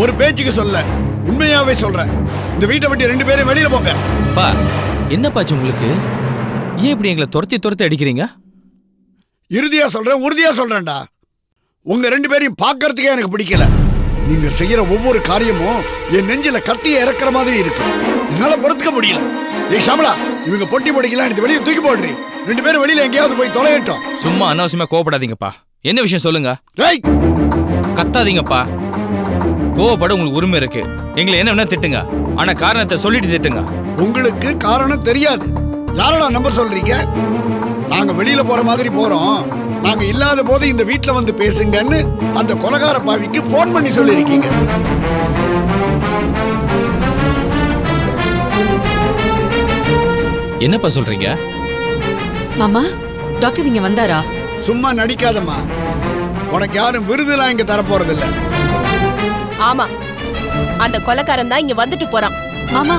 ஒரு பேச்சுக்கு சொல்ல, உண்மையாவே சொல்றேன். இந்த வீட்டை விட்டு 2 பேரும் வெளியில போங்க. பா, என்ன பாச்சு உங்களுக்கு? ஏன் இப்படி எங்களை துரத்தி அடிக்கிறீங்க? இறுதியா சொல்றேன், உறுதியா சொல்றேன்டா. உங்க 2 பேரையும் பார்க்கறதுக்கே எனக்கு பிடிக்கல. நீங்க செய்யற ஒவ்வொரு காரியமும் என் நெஞ்சில கத்திய இறக்குற மாதிரி இருக்கு. என்னால பொறுத்துக்க முடியல. ஏய் ஷாமலா, இவங்க பொட்டி பொடிக்கலாம் எடுத்து வெளியே தூக்கி போடுறீ. 2 பேரும் வெளியில எங்கேயாவது போய் தொலையட்டும். சும்மா அனாவசியமா கோவப்படாதீங்கப்பா. என்ன விஷயம் சொல்லுங்க. கத்தாதீங்கப்பா. கோவப்பட உங்களுக்கு உரிமை இருக்கு. எங்களை என்ன வேணா திட்டுங்க, ஆனா காரணத்தை சொல்லிட்டு திட்டுங்க. உங்களுக்கு காரணம் தெரியாது. யாரடா நம்பர் சொல்றீங்க? நாங்க வெளியில போற மாதிரி போறோம். நாங்க இல்லாத போது இந்த வீட்டுல வந்து பேசுங்கன்னு அந்த கொலகார பாவிக்கு போன் பண்ணி சொல்லிருக்கீங்க. என்னப்பா சொல்றீங்க? மாமா, டாக்டர் இங்க வந்தாரா? சும்மா நடிக்காதம்மா. உனக்கு யாரும் விருதுலாம் இங்க தர போறது இல்ல. ஆமா, அந்த கொலைக்காரன் தான் இங்க வந்துட்டு போறான். மாமா,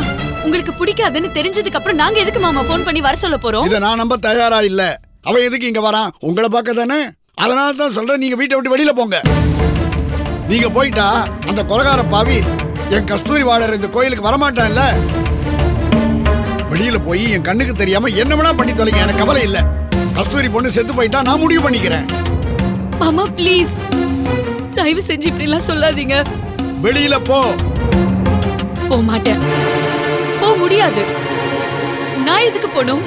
உங்களுக்கு பிடிக்காதுன்னு தெரிஞ்சதுக்கு அப்புறம் நாங்க எதுக்கு மாமா போன் பண்ணி வர சொல்ல போறோம்? இத நான் நம்ப தயாரா இல்ல. அவன் எதுக்கு இங்க வரான்? உங்களை பார்க்க தானே. அதனால தான் சொல்றேன், நீங்க வீட்டை விட்டு வெளியில போங்க. நீங்க போயிட்டா அந்த கொலகார பாவி என் கஸ்தூரி வாழற இந்த கோயிலுக்கு வரமாட்டான்ல. வெளியில போய் என் கண்ணுக்கு தெரியாம என்ன வேணா பண்ணி தொலைங்க, எனக்கு கவலை இல்ல. கஸ்தூரி பொண்ணு செத்து போயிட்டா நான் முடிவு பண்ணிக்கிறேன். மாமா ப்ளீஸ், தயவு செஞ்சு இப்படி எல்லாம் சொல்லாதீங்க. வெளியில போ. போக மாட்டேன். போக முடியாது. நான் எதுக்கு போகணும்?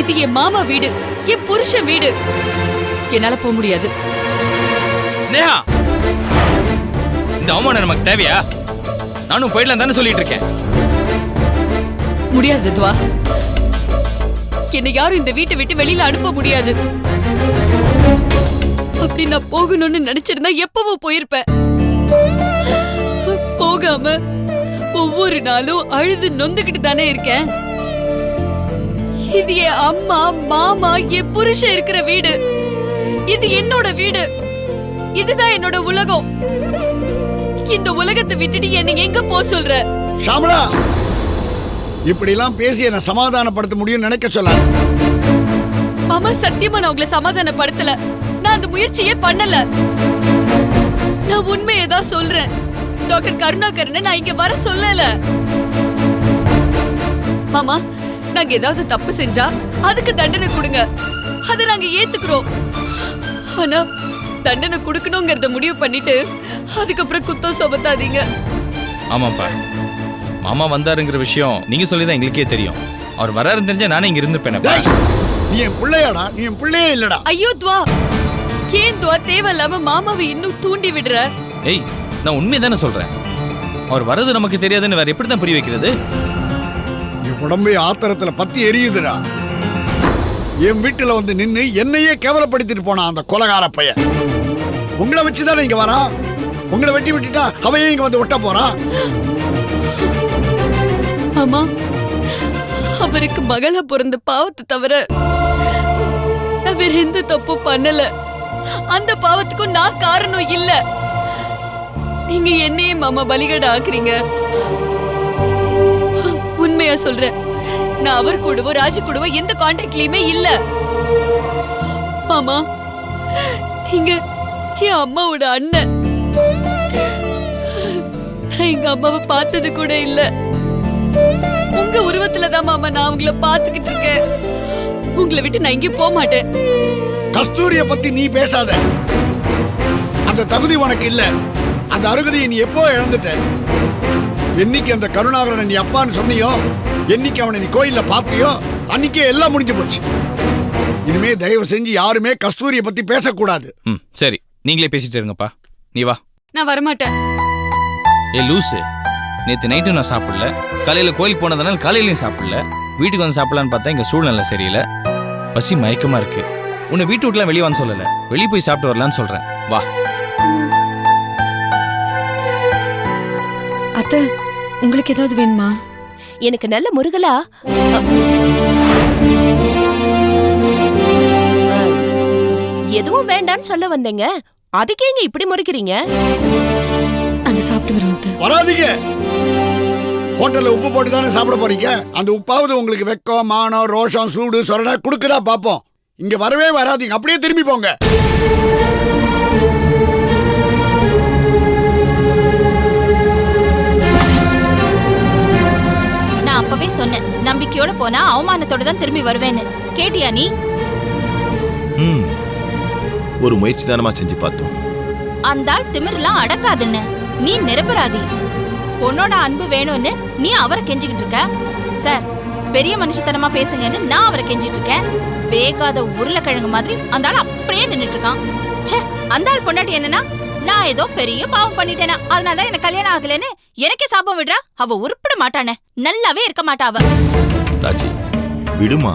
இது என் மாமா வீடு, என் புருஷன் வீடு. என்னால போக முடியாது. ஸ்னேகா, இந்த அவமானம் நமக்கு தேவையா? நானும் போயிடலாம் தானே சொல்லிட்டு இருக்கேன். முடியாது துவா. என்னை யாரும் இந்த வீட்டை விட்டு வெளியில அனுப்ப முடியாது. அப்படி நான் போகணும்னு நினைச்சிருந்தா எப்பவோ போயிருப்பேன். போகாம ஒவ்வொரு நாளும் அழுது நொந்துகிட்டு தானே இருக்கேன். இது என் அம்மா, மாமா, என் புருஷன் இருக்கிற வீடு. இது என்னோட வீடு. இதுதான் என்னோட உலகம். இந்த உலகத்தை விட்டுட்டு என்னை எங்க போ சொல்ற? ஷாமலா, இப்படி எல்லாம் பேசி என்ன சமாதானப்படுத்த முடியும் நினைக்க சொல்லாத. மாமா, சத்தியமா நான் உங்களை சமாதானப்படுத்தல. நான் அந்த முயற்சியே பண்ணல. நான் உண்மையை தான் சொல்றேன். டாக்டர் கருணாகரனை நான் இங்க வர சொல்லல. மாமா, நாங்க ஏதாவது தப்பு செஞ்சா அதுக்கு தண்டனை கொடுங்க. அதை நாங்க ஏத்துக்கிறோம். ஆனா தண்டனை கொடுக்கணுங்கிறத முடிவு பண்ணிட்டு அதுக்கப்புறம் குத்தம் சுமத்தாதீங்க. ஆமாப்பா, மாமா வந்தாருங்கிற விஷயம் நீங்க சொல்லிதான் எங்களுக்கே தெரியும். அவர் வராருன்னு தெரிஞ்சா நானே இங்க இருந்துப்பேன். நீ என் பிள்ளையாடா? நீ என் பிள்ளையே இல்லடா. ஐயோ துவா, ஏன் துவா தேவையில்லாம மாமாவை இன்னும் தூண்டி விடுற? ஏய், நான் உண்மையை தானே சொல்றேன். அவர் வர்றது நமக்கு தெரியாதுன்னு வேற எப்படி தான் புரிய வைக்கிறது? என் உடம்பே ஆத்திரத்துல பத்தி எரியுதுடா. என் வீட்டுல வந்து நின்னு என்னையே கேவலப்படுத்திட்டு போனான் அந்த கொலகார பையன். உங்களை வச்சுதானே இங்க வரான். உங்களை வெட்டி விட்டுட்டா அவையே இங்க வந்து ஒட்ட போறான். ஆமா, அவருக்கு மகள பிறந்த பாவத்தை தவிர நான் வேற எந்த தப்பு பண்ணல. அந்த பாவத்துக்கும் நான் காரணம் இல்ல. நீங்க என்னையே மாமா பலிகடா ஆக்குறீங்க. உண்மையா சொல்றேன், நான் அவர் கூடவோ ராஜு கூடவோ எந்த கான்டாக்ட்லயுமே இல்ல. மாமா, நீங்க என் அம்மாவோட அண்ணன். நான் எங்க அம்மாவை பார்த்தது கூட இல்ல. உங்க உருவத்துலதான் மாமா நான் உங்களை பாத்துக்கிட்டு இருக்கேன். உங்களை விட்டு நான் எங்கேயும் போக மாட்டேன். கஸ்தூரிய பத்தி நீ பேசாத. அந்த தகுதி உனக்கு இல்ல. அந்த அருகதையை நீ எப்போ இழந்துட்ட. என்னைக்கு அந்த கருணாகரனை நீ அப்பான்னு சொன்னியோ, என்னைக்கு அவனை நீ கோயில்ல பாத்தியோ, அன்னைக்கே எல்லாம் முடிஞ்சு போச்சு. இனிமே தயவு செஞ்சு யாருமே கஸ்தூரிய பத்தி பேசக்கூடாது. சரி, நீங்களே பேசிட்டு இருங்கப்பா. நீ வா. நான் வரமாட்டேன். ஏ லூசு, நேத்து நைட்டும் நான் சாப்பிடல. காலையில கோயிலுக்கு போனதுனால காலையிலயும் சாப்பிடல. வீட்டுக்கு வந்து சாப்பிடலான்னு பார்த்தா இங்க சூழ்நிலை சரியில்லை. பசி மயக்கமா இருக்கு. உன்னை வீட்டு விட்டுலாம் வெளியே வந்து சொல்லல. வெளியே போய் சாப்பிட்டு வரலான்னு சொல்றேன். வா. அத்தை, உங்களுக்கு ஏதாவது வேணுமா? எனக்கு நல்ல முருகலா. எதுவும் வேண்டான்னு சொல்ல வந்தேங்க. அதுக்கேங்க இப்படி முறைக்கிறீங்க? அந்த சாப்பிட்டு வரோம். வராதீங்க. ஹோட்டல்ல உப்பு போட்டு தானே சாப்பிட போறீங்க. அந்த உப்பாவது உங்களுக்கு வெக்கம், மானம், ரோஷம், சூடு, சொரணை குடுக்குதா பாப்போம். இங்க வரவே வராதீங்க. அப்படியே திரும்பி போங்க. அப்பவே சொன்னேன், நம்பிக்கையோட போனா அவமானத்தோட தான் திரும்பி வருவேன்னு. கேட்டியா நீ? ஒரு முயற்சி தானமா செஞ்சு பார்த்தோம். அந்த ஆள் திமிரெல்லாம் அடக்காதுன்னு. நீ நிரபராதி. பொண்ணோட அன்பு வேணும்னு நீ அவரை கெஞ்சிக்கிட்டு இருக்க. சார், பெரிய மனுஷத்தனமா பேசுங்கன்னு நான் அவரை கெஞ்சிட்டு இருக்கேன். வேகாத உருளைக்கிழங்கு மாதிரி அந்த ஆள் அப்படியே நின்னுட்டு இருக்கான். ச்சே, அந்த ஆள் பொண்டாட்டி என்னன்னா, நான் ஏதோ பெரிய பாவம் பண்ணிட்டேனா, அதனாலதான் எனக்கு கல்யாணம் ஆகலன்னு எனக்கே சாபம் விடுறா. அவ உருப்பிட மாட்டானே, நல்லாவே இருக்க மாட்டா அவ. ராஜி, விடுமா.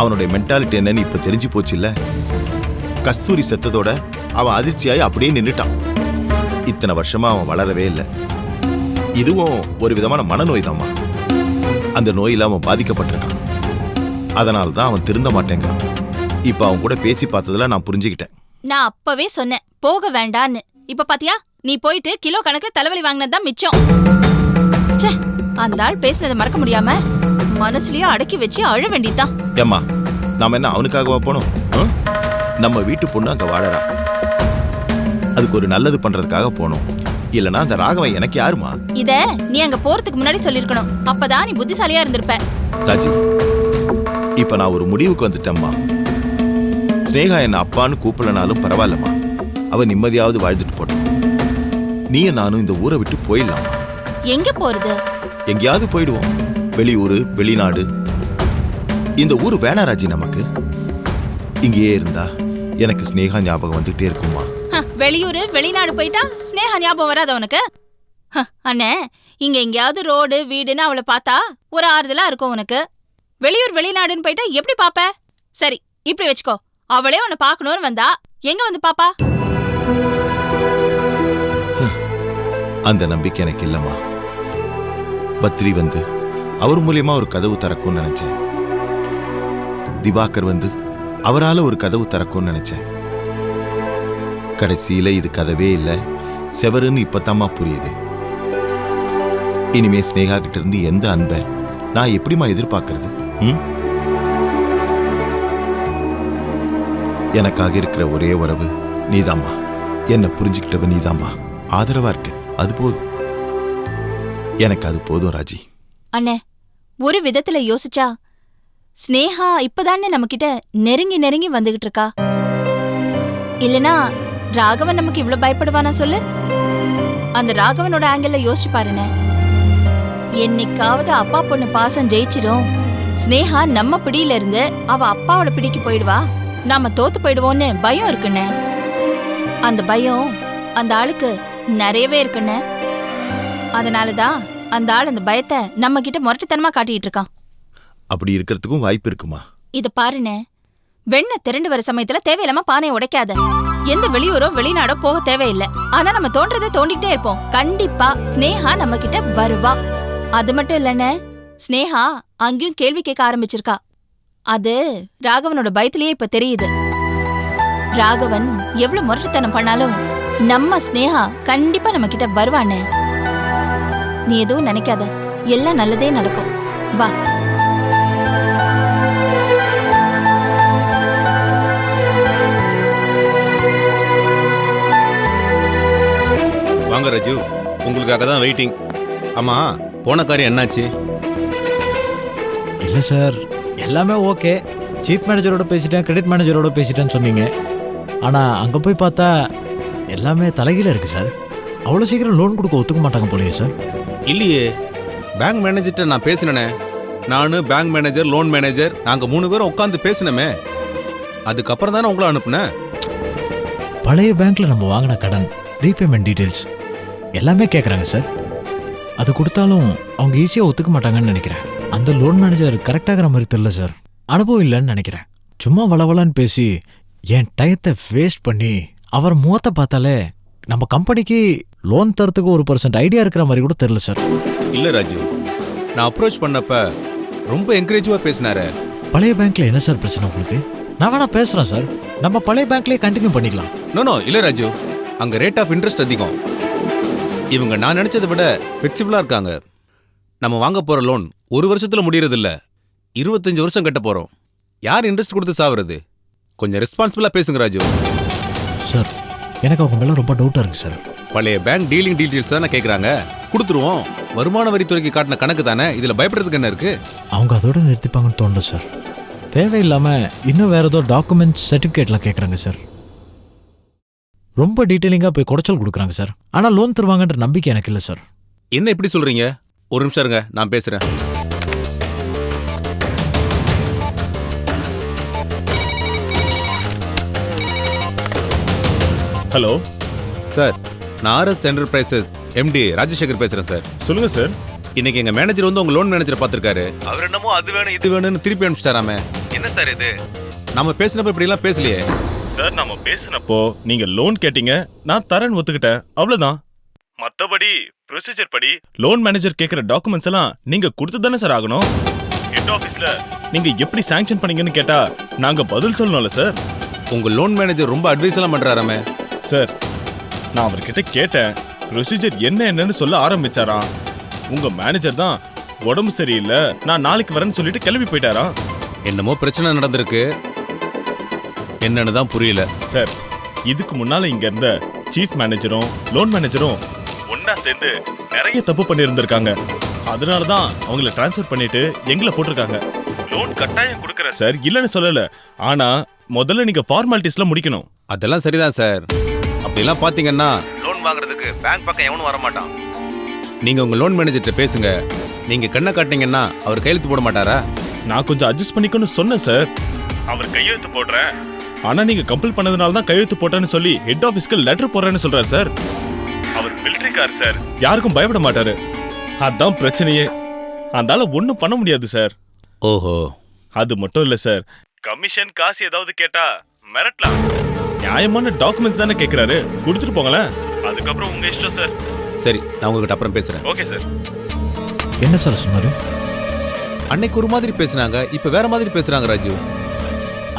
அவனுடைய மென்டாலிட்டி என்னன்னு இப்ப தெரிஞ்சு போச்சு இல்ல. கஸ்தூரி செத்ததோட அவன் அதிர்ச்சியாய் அப்படியே நின்னுட்டான். இத்தனை வருஷமா அவன் வளரவே இல்லை. இதுவும் ஒரு விதமான மனநோய் தான்மா. அந்த நோயில அவன் பாதிக்கப்பட்டிருக்கான். அதனால தான் அவன் திருந்த மாட்டேங்க. இப்ப அவன் கூட பேசி பார்த்ததுல நான் புரிஞ்சுக்கிட்டேன். நான் அப்பவே சொன்னேன் போக வேண்டான்னு. இப்ப பாத்தியா, நீ போயிட்டு கிலோ கணக்குல தலைவலி வாங்கினதுதான் மிச்சம். ச்சே, அந்த ஆள் பேசினதை மறக்க முடியாம மனசுலயே அடக்கி வச்சு அழ வேண்டியதான். ஏம்மா, நாம என்ன அவனுக்காகவா போனோம்? நம்ம வீட்டு பொண்ணு அங்க வாழறா. அதுக்கு ஒரு நல்லது பண்றதுக்காக போனோம். இல்லனா அந்த ராகவன் எனக்கு யாருமா? இத நீ அங்க போறதுக்கு முன்னாடி சொல்லிருக்கணும். அப்பதான் நீ புத்திசாலியா இருந்திருப்ப. ராஜி, இப்ப நான் ஒரு முடிவுக்கு வந்துட்டேம்மா. ஸ்னேகா என்ன அப்பான்னு கூப்பிடலனாலும் பரவாயில்லம்மா. அவ நிம்மதியாவது வாழ்ந்துட்டு போட்டோம். நீயும் நானும் இந்த ஊரை விட்டு போயிடலாம். எங்க போறது? எங்கேயாவது போயிடுவோம். வெளியூரு, வெளிநாடு. இந்த ஊரு வேணா ராஜி நமக்கு. இங்கேயே இருந்தா எனக்கு ஸ்னேகா ஞாபகம் வந்துட்டே இருக்குமா. வெளியூரு, வெளிநாடு போயிட்டா ஸ்னேகா ஞாபகம் வராத உனக்கு? அண்ணே, இங்க எங்கேயாவது ரோடு வீடுன்னு அவளை பார்த்தா ஒரு ஆறுதலா இருக்கும் உனக்கு. வெளியூர் வெளிநாடுன்னு போயிட்டா எப்படி பாப்ப? சரி, இப்படி வச்சுக்கோ, அவளே உன்னை பாக்கணும்னு வந்தா எங்க வந்து பாப்பா? அந்த நம்பிக்கை எனக்கு இல்லம்மா. பத்ரி வந்து அவர் மூலியமா ஒரு கதவு திறக்கும்னு நினைச்சேன். திவாகர் வந்து அவரால ஒரு கதவு திறக்கும்னு நினைச்சேன். கடைசியில இது கதவே இல்லை, செவருன்னு இப்பத்தாமா புரியுது. இனிமே ஸ்னேகா கிட்ட இருந்து எந்த அன்பை நான் எப்படிமா எதிர்பார்க்கறது? எனக்காக இருக்கிற ஒரே உறவு நீதாம்மா. என்ன புரிஞ்சுக்கிட்டவ நீதாம்மா. ஆதரவா இருக்க, அது போதும். எனக்கு அது போதும் ராஜி. அண்ணே, ஒரு விதத்துல யோசிச்சா ஸ்னேகா இப்பதானே நம்ம கிட்ட நெருங்கி நெருங்கி வந்துகிட்டு இருக்கா. இல்லனா ராகவன் நமக்கு இவ்வளவு பயப்படுவானா சொல்லு? அந்த ராகவனோட ஆங்கிள் யோசிச்சு பாருண்ணே. என்னைக்காவது அப்பா பொண்ணு பாசம் ஜெயிச்சிரும், ஸ்னேகா நம்ம பிடியில இருந்து அவ அப்பாவோட பிடிக்கு போயிடுவா, நாம தோத்து போயிடுவோன்னு பயம் இருக்குண்ணே. அந்த பயம் அந்த ஆளுக்கு நிறையவே இருக்குண்ணே. அதனாலதான் அந்த ஆள் அந்த பயத்தை நம்ம கிட்ட முரட்டுத்தனமா காட்டிட்டு இருக்கான். அப்படி இருக்கிறதுக்கும் வாய்ப்பு இருக்குமா? இத பாருண்ணே, வெண்ணெய் திரண்டு வர சமயத்துல தேவையில்லாம பானையை உடைக்காத. எந்த வெளியூரோ வெளிநாடோ போக தேவையில்லை. ஆனா நம்ம தோன்றதை தோண்டிக்கிட்டே இருப்போம். கண்டிப்பா ஸ்னேகா நம்ம கிட்ட வருவா. அது மட்டும் இல்லண்ணே, ஸ்னேகா அங்கேயும் கேள்வி கேட்க ஆரம்பிச்சிருக்கா. அது ராகவனோட பயத்திலேயே இப்ப தெரியுது. ராகவன் எவ்வளவு முரட்டுத்தனம் பண்ணாலும் நம்ம ஸ்னேகா கண்டிப்பா நம்ம கிட்ட வருவானே. நீ எதுவும் நினைக்காத, எல்லாம் நல்லதே நடக்கும். வா. வாங்க ராஜு, உங்களுக்காக தான் வெயிட்டிங். ஆமா, போன காரியம் என்னாச்சு? இல்லை சார், எல்லாமே ஓகே. சீஃப் மேனேஜரோட பேசிட்டேன், கிரெடிட் மேனேஜரோட பேசிட்டேன்னு சொன்னீங்க. ஆனால் அங்கே போய் பார்த்தா எல்லாமே தலைகீழ இருக்குது சார். அவ்வளோ சீக்கிரம் லோன் கொடுக்க ஒத்துக்க மாட்டாங்க போலயே சார். இல்லையே, பேங்க் மேனேஜர்கிட்ட நான் பேசினேனே. நான், பேங்க் மேனேஜர், லோன் மேனேஜர், நாங்கள் 3 பேரும் உட்காந்து பேசினோமே. அதுக்கப்புறம் தானே உங்களை அனுப்புனேன். பழைய பேங்க்கில் நம்ம வாங்கின கடன், ரீபேமெண்ட் டீட்டெயில்ஸ் எல்லாமே கேட்குறாங்க சார். அது கொடுத்தாலும் அவங்க ஈஸியாக ஒத்துக்க மாட்டாங்கன்னு நினைக்கிறேன். அந்த லோன் மேனேஜர் கரெக்டாகிற மாதிரி தெரியல சார். அனுபவம் இல்லைன்னு நினைக்கிறேன். சும்மா வளவலான்னு பேசி என் டயத்தை வேஸ்ட் பண்ணி அவர் முகத்தை பார்த்தாலே நம்ம கம்பெனிக்கு லோன் தரத்துக்கு 1% ஐடியா இருக்கிற மாதிரி கூட தெரியல சார். இல்லை ராஜு, நான் அப்ரோச் பண்ணப்ப ரொம்ப என்கரேஜிவாக பேசினாரு. பழைய பேங்க்ல என்ன சார் பிரச்சனை உங்களுக்கு? நான் வேணா பேசுகிறேன் சார், நம்ம பழைய பேங்க்லேயே கண்டினியூ பண்ணிக்கலாம். நோ, இல்லை ராஜு, அங்கே ரேட் ஆஃப் இன்ட்ரெஸ்ட் அதிகம். இவங்க நான் நினைச்சதை விட ஃபிளெக்சிபிளா இருக்காங்க. நம்ம வாங்க போற லோன் 1 வருஷத்துல முடியறது இல்ல, 25 வருஷம் கட்ட போறோம். யார் இன்ட்ரெஸ்ட் கொடுத்து சாவுறது? கொஞ்சம் ரெஸ்பான்சிபிளா பேசுங்க ராஜு. சார், எனக்கு அவங்க மேல ரொம்ப டவுட்டா இருக்கு சார். பழைய பேங்க் டீலிங் டீட்டெயில்ஸ் தானே கேட்குறாங்க, கொடுத்துருவோம். வருமான வரித்துறைக்கு காட்டின கணக்கு தானே, இதில் பயப்படுறதுக்கு என்ன இருக்கு? அவங்க அதோட நிறுத்திப்பாங்கன்னு தோணுது சார். தேவையில்லாமல் இன்னும் வேறு ஏதோ டாக்குமெண்ட்ஸ் சர்டிஃபிகேட்லாம் கேட்குறாங்க சார். ரொம்ப டீட்டெயிலிங்காக போய் குடைச்சல் கொடுக்குறாங்க சார். ஆனால் லோன் தருவாங்கன்ற நம்பிக்கை எனக்கு இல்லை சார். என்ன இப்படி சொல்றீங்க? ஒரு நிமிஷம் இருங்க, நான் பேசுறேன். ஹலோ சார், நான் ஆர்எஸ் என்டர்பிரைசஸ் எம்டி ராஜசேகர் பேசுறேன் சார். சொல்லுங்க சார். இன்னைக்கு எங்க மேனேஜர் வந்து உங்க லோன் மேனேஜரை பார்த்திருக்காரு. அவர் என்னமோ அது வேணும் இது வேணும்னு திருப்பி அனுப்பிச்சிட்டாராமே. என்ன சார் இது? நம்ம பேசினப்ப இப்படி எல்லாம் பேசலையே சார். நாம பேசினப்போ நீங்க லோன் கேட்டீங்க, நான் தரேன்னு ஒத்துக்கிட்டேன், அவ்வளவுதான். மத்தபடி ப்ரொசீஜர் படி லோன் மேனேஜர் கேக்குற டாக்குமெண்ட்ஸ் எல்லாம் நீங்க கொடுத்து தானே சார் ஆகணும். ஹெட் ஆபீஸ்ல நீங்க எப்படி சாங்ஷன் பண்ணீங்கன்னு கேட்டா நாங்க பதில் சொல்லணும்ல சார். உங்க லோன் மேனேஜர் ரொம்ப அட்வைஸ் எல்லாம் பண்றாராமே. சார், நான் அவர்கிட்ட கேட்டேன், ப்ரொசீஜர் என்னன்னு சொல்ல ஆரம்பிச்சாராம். உங்க மேனேஜர் தான் உடம்பு சரியில்லை, நான் நாளைக்கு வரேன்னு சொல்லிட்டு கிளம்பி போயிட்டாராம். என்னமோ பிரச்சனை நடந்திருக்கு, என்னன்னு தான் புரியல சார். இதுக்கு முன்னால இங்க இருந்த சீஃப் மேனேஜரும் லோன் மேனேஜரும் ஒன்னா சேர்ந்து நிறைய தப்பு பண்ணி இருந்திருக்காங்க. அதனாலதான் அவங்களை டிரான்ஸ்ஃபர் பண்ணிட்டு எங்களை போட்டிருக்காங்க. லோன் கட்டாயம் கொடுக்கறேன் சார், இல்லன்னு சொல்லல. ஆனா முதல்ல நீங்க ஃபார்மாலிட்டிஸ்ல முடிக்கணும். அதெல்லாம் சரிதான் சார். அப்படிலாம் பாத்தீங்கன்னா லோன் வாங்குறதுக்கு பேங்க் பக்கம் எவனும் வர மாட்டான். நீங்க உங்க லோன் மேனேஜர்கிட்ட பேசுங்க. நீங்க கண்ணை காட்டினீங்கன்னா அவர் கையெழுத்து போட மாட்டாரா? நான் கொஞ்சம் அட்ஜஸ்ட் பண்ணிக்கணும்னு சொன்னேன் சார். அவர் கையெழுத்து போடுறேன், ஆனா நீங்க கம்பல் பண்ணதுனால தான் கையெழுத்து போட்டேன்னு சொல்லி ஹெட் ஆபீஸ்க்கு லெட்டர் போடுறேன்னு சொல்றாரு சார். அவர் மிலிட்டரிக்கார் சார், யாருக்கும் பயப்பட மாட்டாரு. அதான் பிரச்சனையே. அதனால ஒன்னும் பண்ண முடியாது சார். ஓஹோ. அது மட்டும் இல்ல சார், கமிஷன் காசு ஏதாவது கேட்டா மிரட்டலாம். நியாயமான டாக்குமெண்ட்ஸ் தானே கேக்குறாரு, கொடுத்துட்டு போங்களேன். அதுக்கப்புறம் உங்க இஷ்டம் சார். சரி, நான் உங்ககிட்ட அப்புறம் பேசுறேன். Okay sir. என்ன சார் சொன்னாரு? அன்னைக்கு ஒரு மாதிரி பேசுனாங்க, இப்ப வேற மாதிரி பேசுறாங்க ராஜு.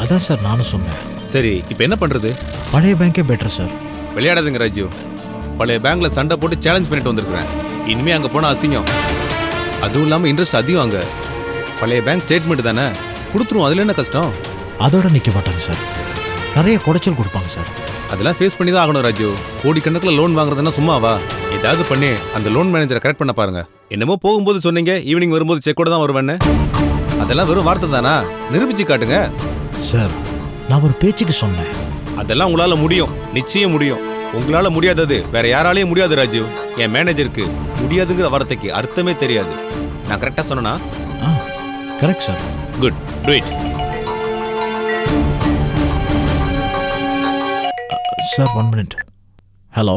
அதான் சார் நானும் சொன்னேன். சரி, இப்ப என்ன பண்றது? பழைய பேங்கே பெட்டர் சார். விளையாடாதுங்க ராஜு. பழைய பேங்க்ல சண்டை போட்டு சேலஞ்ச் பண்ணிட்டு வந்திருக்கிறேன். இனிமே அங்க போனா அசிங்கம். அதுவும் இல்லாம இன்ட்ரெஸ்ட் அதிகம். அங்க பழைய பேங்க் ஸ்டேட்மெண்ட் தானே, கொடுத்துருவோம். அதுல என்ன கஷ்டம்? அதோட நிக்க மாட்டாங்க சார், நிறைய குடைச்சல் கொடுப்பாங்க சார். அதெல்லாம் ஃபேஸ் பண்ணி தான் ஆகணும் ராஜு. கோடிக்கணக்கில் லோன் வாங்குறதுன்னா சும்மாவா? ஏதாவது பண்ணி அந்த லோன் மேனேஜரை கரெக்ட் பண்ண பாருங்க. என்னமோ போகும்போது சொன்னீங்க ஈவினிங் வரும்போது செக்கோட தான் வருவேன்னு. அதெல்லாம் வெறும் வார்த்தை தானா? நிரூபிச்சு காட்டுங்க சார். நான் ஒரு பேச்சுக்கு சொன்னேன். அதெல்லாம் உங்களால முடியும், நிச்சயம் முடியும். உங்களால முடியாதது வேற யாராலையும் முடியாது ராஜு. என் மேனேஜருக்கு முடியாதுங்கிற வார்த்தைக்கு அர்த்தமே தெரியாது. நான் கரெக்டா சொன்னா? Correct sir. Good, to it. Sir 1 minute. Hello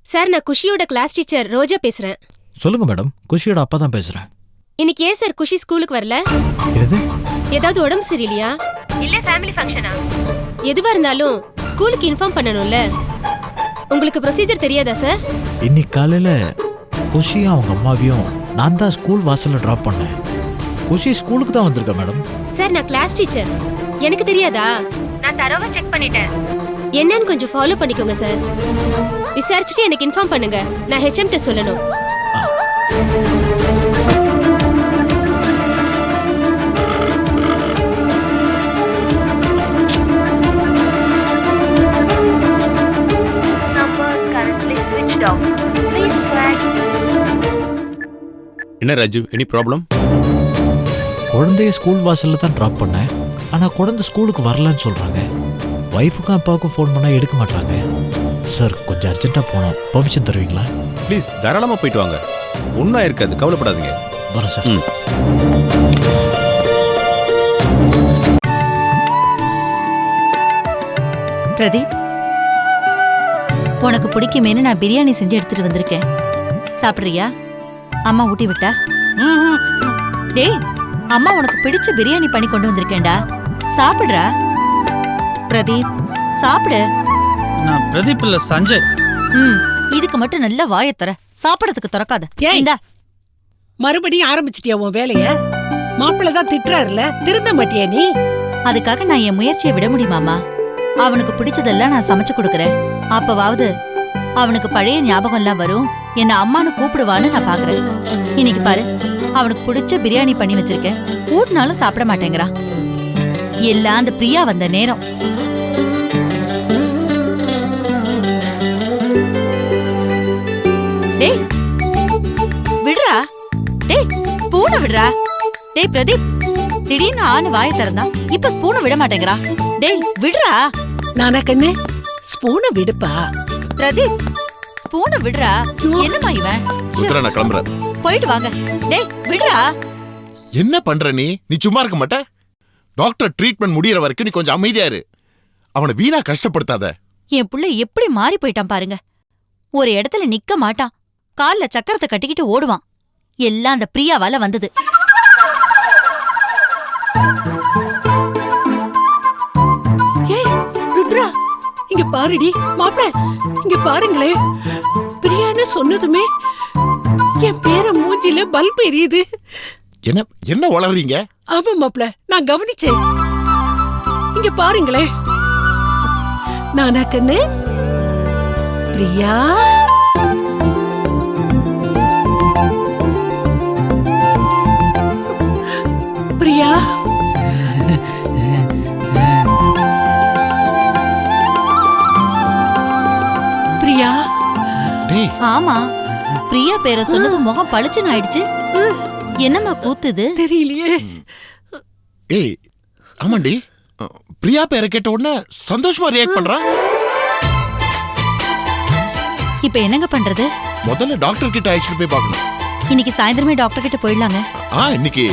sir, நான் குஷியோட கிளாஸ் டீச்சர் ரோஜா பேசுறேன். சொல்லுங்க மேடம். குஷியோட அப்பா தான் பேசுறேன். இன்னைக்கு ஏன் சார் குஷி ஸ்கூலுக்கு வரல? என்னது? ஏதாவது உடம்பு சரியில்லையா? இல்ல ஃபேமிலி ஃபங்க்ஷனா? எதுவா இருந்தாலும் ஸ்கூலுக்கு இன்ஃபார்ம் பண்ணணும்ல. உங்களுக்கு ப்ரொசீஜர் தெரியாதா சார்? இன்னைக்கு காலையில குஷியும் அவங்க அம்மாவையும் நான் தான் ஸ்கூல் வாசல்ல டிராப் பண்ணேன். குஷி ஸ்கூலுக்கு தான் வந்திருக்கா மேடம். சார், நான் கிளாஸ் டீச்சர், எனக்கு தெரியாதா? நான் தரவா செக் பண்ணிட்டேன். என்னன்னு கொஞ்சம் ஃபாலோ பண்ணிக்கோங்க சார். விசாரிச்சுட்டு எனக்கு இன்ஃபார்ம் பண்ணுங்க. நான் ஹெச்எம் கிட்ட சொல்லணும். என்ன ராஜு, எனி ப்ராப்ளம்? குழந்தைய ஸ்கூல் வாசல்ல தான் டிராப் பண்ணேன். ஆனா குழந்தை ஸ்கூலுக்கு வரலன்னு சொல்றாங்க. ஒய்ஃபுக்கும் அப்பாவுக்கும் ஃபோன் பண்ணா எடுக்க மாட்டாங்க. சார், கொஞ்சம் அர்ஜென்ட்டா போனோம், பெர்மிஷன் தருவீங்களா? ப்ளீஸ், தாராளமா போயிட்டு வாங்க. ஒன்றும் இருக்காது, கவலைப்படாதீங்க. வரேன் சார். பிரதீப், உனக்கு பிடிக்குமேனு நான் பிரியாணி செஞ்சு எடுத்துட்டு வந்திருக்கேன். சாப்பிடுறியா? அம்மா ஊட்டி விட்டா? டேய், அம்மா உனக்கு பிடிச்ச பிரியாணி பண்ணி கொண்டு வந்திருக்கேன்டா, சாப்பிடுறா. பிரதீப், சாப்பிடு. நான் பிரதீப் இல்ல, சஞ்சய். இதுக்கு மட்டும் நல்ல வாயை தர, சாப்பிடறதுக்கு திறக்காத. ஏண்டா மறுபடியும் ஆரம்பிச்சிட்டியா உன் வேலைய? மாப்பிள்ள தான் திட்டுறாருல, திருந்த மாட்டியா நீ? அதுக்காக நான் என் முயற்சியை விட முடியுமாமா? அவனுக்கு பிடிச்சதெல்லாம் நான் சமைச்சு கொடுக்கறேன். அப்பவாவது அவனுக்கு பழைய ஞாபகம் எல்லாம் வரும், என்ன அம்மானு கூப்பிடுவான்னு நான் பாக்குறேன். இன்னைக்கு பாரு, அவனுக்கு பிடிச்ச பிரியாணி பண்ணி வச்சிருக்கேன். ஊட்டினாலும் சாப்பிட மாட்டேங்கிறான். எல்லாம் அந்த பிரியா வந்த நேரம். டேய் விடுறா. டேய் ஸ்பூனை விடுறா. டேய் பிரதீப், திடீர்னு ஆணு வாயை திறந்தா இப்ப ஸ்பூனை விட மாட்டேங்கிறா. டேய் விடுறா. நானா கண்ணு ஸ்பூனை விடுப்பா. பிரதீப் ஸ்பூனை விடுறா. என்னம்மா இவன்? ருத்ரா, நான் கிளம்புறேன். போயிட்டு வாங்க. டேய் விடுறா. என்ன பண்ற நீ சும்மா இருக்க மாட்ட? டாக்டர் ட்ரீட்மெண்ட் முடியற வரைக்கும் நீ கொஞ்சம் அமைதியா இரு. அவனை வீணா கஷ்டப்படுத்தாத. என் புள்ள எப்படி மாறி போயிட்டான் பாருங்க. ஒரு இடத்துல நிக்க மாட்டான், கால்ல சக்கரத்தை கட்டிக்கிட்டு ஓடுவான். எல்லாம் அந்த பிரியாவால வந்தது. ஏய் ருத்ரா, இங்க பாருடி. மாப்பிள இங்க பாருங்களே. பிரியான்னு சொன்னதுமே என் பேர மூஞ்சில பல்ப் எரியுது. என்ன என்ன வளர்றீங்க? ஆமா மாப்பிள, நான் கவனிச்சேன். இங்க பாருங்களே. நானா கண்ணு? பிரியா பிரியா பிரியா. ஆமா, பிரியா பேரை சொன்னது முகம் பளிச்சுன்னு ஆயிடுச்சு. என்னம்மா கூத்துது? தெரியலையே. ஏய் ஆமாண்டி, பிரியா பேரை கேட்ட உடனே சந்தோஷமா ரியாக்ட் பண்றா. இப்ப என்னங்க பண்றது? முதல்ல டாக்டர் கிட்ட அழைச்சிட்டு போய் பார்க்கணும். இன்னைக்கு சாயந்தரமே டாக்டர் கிட்ட போயிடலாங்க. இன்னைக்கு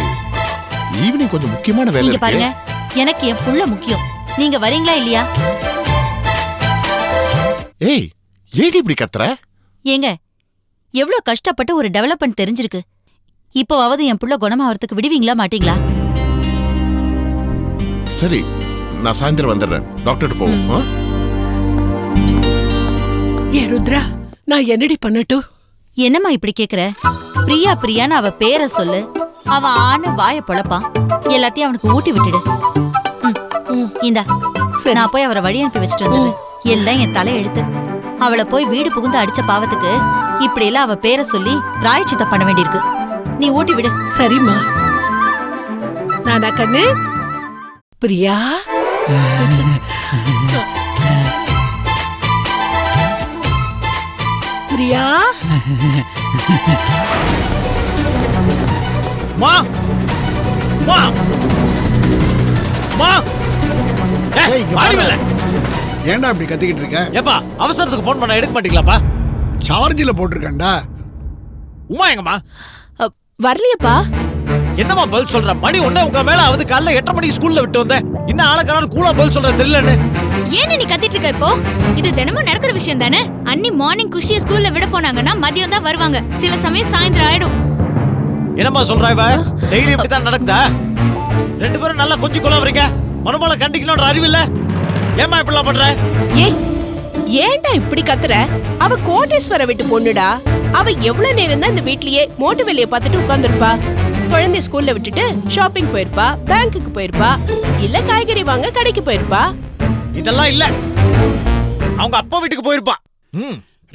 ஈவினிங் கொஞ்சம் முக்கியமான வேலை இருக்கு. பாருங்க, எனக்கு என் புள்ள முக்கியம். நீங்க வரீங்களா இல்லையா? ஏய் ஏடி இப்படி கத்துற? ஏங்க, எவ்வளவு கஷ்டப்பட்டு ஒரு டெவலப்மெண்ட் தெரிஞ்சிருக்கு. இப்போவாவது என் புள்ள குணமாவறதுக்கு விடுவீங்களா மாட்டீங்களா? சரி, நான் சாயந்தரம் வந்துடுறேன். டாக்டர் போவோம். ஏ ருத்ரா, நான் என்னடி பண்ணட்டும்? என்னம்மா இப்படி கேக்குற? பிரியா பிரியான்னு அவ பேரை சொல்லு. அவன் ஆணு வாய பொழப்பான். எல்லாத்தையும் அவனுக்கு ஊட்டி விட்டுடு. இந்தா, நான் போய் அவரை வழி அனுப்பி வச்சுட்டு வந்துடுறேன். எல்லாம் என் தலை எழுத்து. அவளை போய் வீடு புகுந்து அடிச்ச பாவத்துக்கு இப்படி எல்லாம் அவ பேரை சொல்லி பிராயச்சித்தம் பண்ண வேண்டியிருக்கு. நீ ஊட்டி விடு. சரிம்மா. நானா கண்ணு? பிரியா பிரியா. மா மா மா. ஏன்டா இப்படி கத்திக்கிட்டு இருக்க? ஏப்பா, அவசரத்துக்கு போன் பண்ண எடுக்க மாட்டீங்களாப்பா? சார்ஜில போட்டிருக்கேன்டா. உமா எங்கம்மா? வரலையப்பா. என்னம்மா பதில் சொல்ற? மணி ஒண்ணே உங்க மேல ஆகுது. காலைல 8:30 மணிக்கு ஸ்கூல்ல விட்டு வந்தேன். இன்னும் ஆளக்காரன் கூலா பதில் சொல்ற தெரியலன்னு. ஏன் நீ கத்திட்டு இருக்க இப்போ? இது தினமும் நடக்கிற விஷயம் தானே. அன்னி மார்னிங் குஷியை ஸ்கூல்ல விட போனாங்கன்னா மதியம் தான் வருவாங்க. சில சமயம் சாயந்தரம் ஆயிடும். என்னம்மா சொல்றா இவ? டெய்லி இப்படி தான் நடக்குதா? ரெண்டு பேரும் நல்லா கொஞ்சம் குழாவறீங்க. மனுமலை கண்டிக்கணும்ன்ற அறிவு இல்ல. ஏமா இப்படிலாம் பண்ற? ஏன்டா இப்படி கத்துற? அவ கோட்டேஸ்வர வீட்டு பொண்ணுடா. அவ எவ்வளவு நேரம் தான் இந்த வீட்லயே மோட்டு வேலையை பார்த்துட்டு உட்கார்ந்துருப்பா? குழந்தை ஸ்கூல்ல விட்டுட்டு ஷாப்பிங் போயிருப்பா, பேங்க்குக்கு போயிருப்பா, இல்ல காய்கறி வாங்க கடைக்கு போயிருப்பா. இதெல்லாம் இல்ல, அவங்க அப்பா வீட்டுக்கு போயிருப்பா.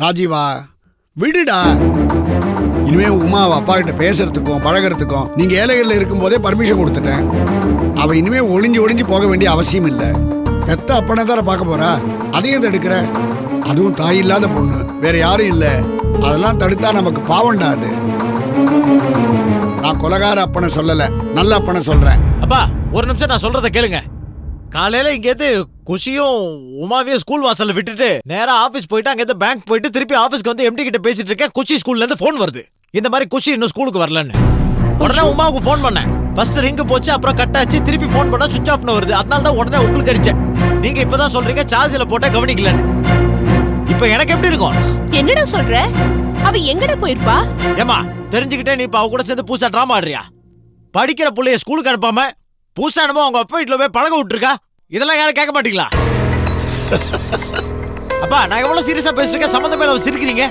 ராஜீவா விடுடா. இனிமே உமா அப்பா கிட்ட பேசுறதுக்கும் பழகிறதுக்கும் நீங்க ஏழைகள்ல இருக்கும் போதே பர்மிஷன் கொடுத்துட்டேன். அவ இனிமே ஒளிஞ்சு போக வேண்டிய அவசியம் இல்ல. பெத்த அப்பனை தான பார்க்க போறா, அதையும் தடுக்கிற. அதுவும் தாய் இல்லாத பொண்ணு, வேற யாரும் இல்ல. அதெல்லாம் தடுத்தா நமக்கு பாவண்டா. அது நான் கொலகார அப்பனை சொல்லல, நல்ல அப்பனை சொல்றேன். அப்பா ஒரு நிமிஷம் நான் சொல்றத கேளுங்க. காலையில இங்கேருந்து குஷியும் உமாவையும் ஸ்கூல் வாசல்ல விட்டுட்டு நேரா ஆபீஸ் போயிட்டு அங்கேருந்து பேங்க் போயிட்டு திருப்பி ஆபீஸ்க்கு வந்து எம்டி கிட்ட பேசிட்டு இருக்கேன். குஷி ஸ்கூல்ல இருந்து போன் வருது. இந்த மாதிரி குஷி இன்னும் ஸ்கூலுக்கு வரலன்னு. உடனே உமாவுக்கு போன் பண்ணேன். ஃபர்ஸ்ட் ரிங் போச்சு, அப்புறம் கட் ஆச்சு. திருப்பி போன் பண்ணா சுவிட்ச் ஆஃப்னு வருது. அதனால தான் உடனே உங்களுக்கு அடிச்சேன். நீங்க இப்பதான் சொல்றீங்க சார்ஜ்ல போட்டா கவனிக்கலன்னு. இப்ப எனக்கு எப்படி இருக்கும்? என்னடா சொல்ற? அவ எங்கடா போயிருப்பா? ஏமா தெரிஞ்சுக்கிட்டே நீ இப்ப அவ கூட சேர்ந்து பூசா டிராமா ஆடுறியா? படிக்கிற புள்ளைய ஸ்கூலுக்கு அனுப்பாம பூசா என்னமோ அவங்க அப்பா வீட்டுல போய் பழக விட்டுருக்கா. இதெல்லாம் யாரும் கேட்க மாட்டீங்களா? அப்பா நான் எவ்வளவு சீரியஸா பேசிருக்கேன், சம்மந்தமே இல்லாம சிரிக்கிறீங்க.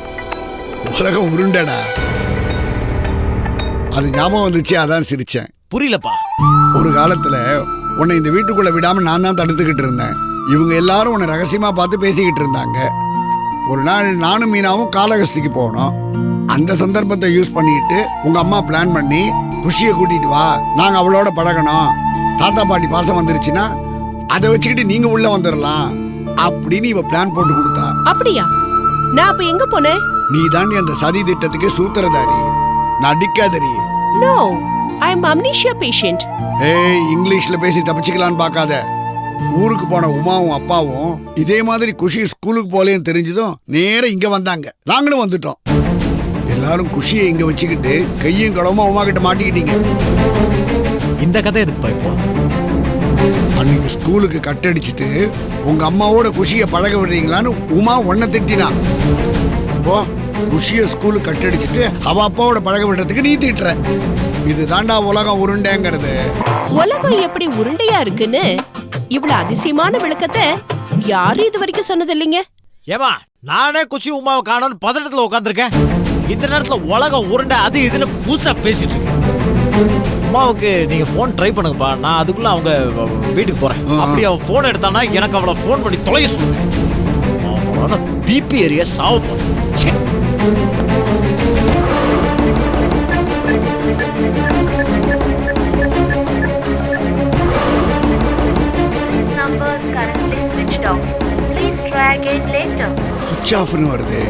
உலகம் உருண்டடா. அது ஞாபகம் வந்துச்சு, அதான் சிரிச்சேன். புரியலப்பா. ஒரு காலத்துல உன்னை இந்த வீட்டுக்குள்ள விடாம நான் தான் தடுத்துக்கிட்டு இருந்தேன். இவங்க எல்லாரும் உன்னை ரகசியமா பார்த்து பேசிக்கிட்டு இருந்தாங்க. ஒரு நாள் நானும் மீனாவும் காளஹஸ்திக்கு போனோம். அந்த சந்தர்ப்பத்தை யூஸ் பண்ணிட்டு உங்க அம்மா பிளான் பண்ணி குஷியை கூட்டிட்டு வா, நாங்க அவளோட பழகணும், தாத்தா பாட்டி பாசம் வந்துருச்சுன்னா அதை வச்சுக்கிட்டு நீங்க உள்ள வந்துடலாம் அப்படின்னு இவ பிளான் போட்டு கொடுத்தா. அப்படியா? நான் அப்ப எங்க போனேன்? நீ தாண்டி அந்த சதி திட்டத்துக்கு சூத்திரதாரி. நான் அடிக்காதரி. நோ, ஐ அம் அம்னீஷியா பேஷண்ட். ஏய், இங்கிலீஷ்ல பேசி தப்பிச்சுக்கலான்னு பார்க்காத. ஊருக்கு போன உமாவும் அப்பாவும் இதே மாதிரி குஷி ஸ்கூலுக்கு போலேன்னு தெரிஞ்சதும் நேரா இங்க வந்தாங்க. நாங்களும் வந்துட்டோம். எல்லாரும் குஷியை இங்க வச்சுக்கிட்டு கையும் களவுமா உமா கிட்ட மாட்டிக்கிட்டீங்க. இந்த கதை எதுக்கு இப்போ? அன்னைக்கு ஸ்கூலுக்கு கட்டடிச்சிட்டு உங்க அம்மாவோட குஷியை பழக விடுறீங்களான்னு உமா ஒன்ன திட்டினா. இப்போ குஷிய ஸ்கூலுக்கு கட்டடிச்சிட்டு அவ அப்பாவோட பழக விடுறதுக்கு நீ திட்டுற. இது தாண்டா உலகம் உருண்டைங்கிறது. உலகம் எப்படி உருண்டையா இருக்குன்னு இவ்வளவு அதிசயமான விளக்கத்தை யாரும் இது வரைக்கும் சொன்னது இல்லைங்க. ஏமா, நானே குஷி உமாவை காணோன்னு பதட்டத்துல உட்காந்துருக்கேன். இந்த நேரத்துல உலகம் உருண்டை அது இதுன்னு புதுசா பேசிட்டு இருக்கேன். உமாவுக்கு நீங்க போன் ட்ரை பண்ணுங்கப்பா. நான் அதுக்குள்ள அவங்க வீட்டுக்கு போறேன். அப்படி அவ போன் எடுத்தானா எனக்கு அவளை போன் பண்ணி தொலைய சொல்லுங்க. பிபி ஏரியா சாவ போறேன். சுவிட்ச் ஆஃப்னு வருது.